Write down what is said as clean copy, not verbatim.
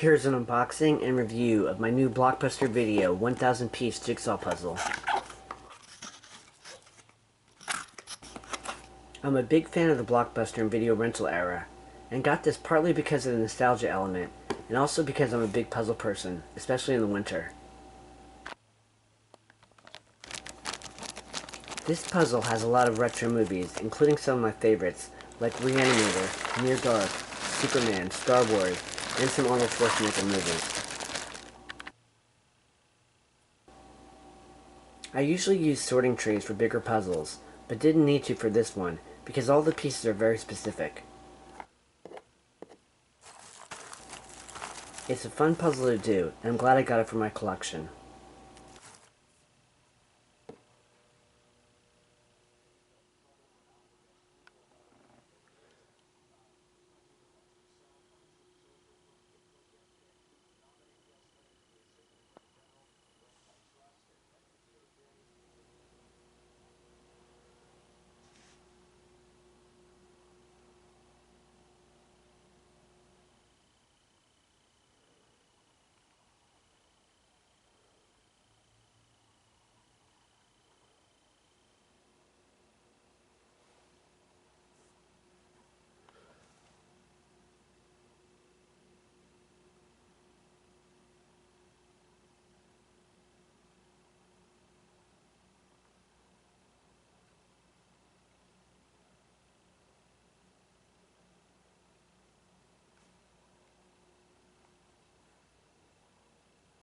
Here's an unboxing and review of my new Blockbuster video 1000 piece jigsaw puzzle. I'm a big fan of the Blockbuster and video rental era, and got this partly because of the nostalgia element, and also because I'm a big puzzle person, especially in the winter. This puzzle has a lot of retro movies, including some of my favorites, like Reanimator, Near Dark, Superman, Star Wars, and some Arnold Schwarzenegger movies. I usually use sorting trees for bigger puzzles, but didn't need to for this one, because all the pieces are very specific. It's a fun puzzle to do, and I'm glad I got it for my collection.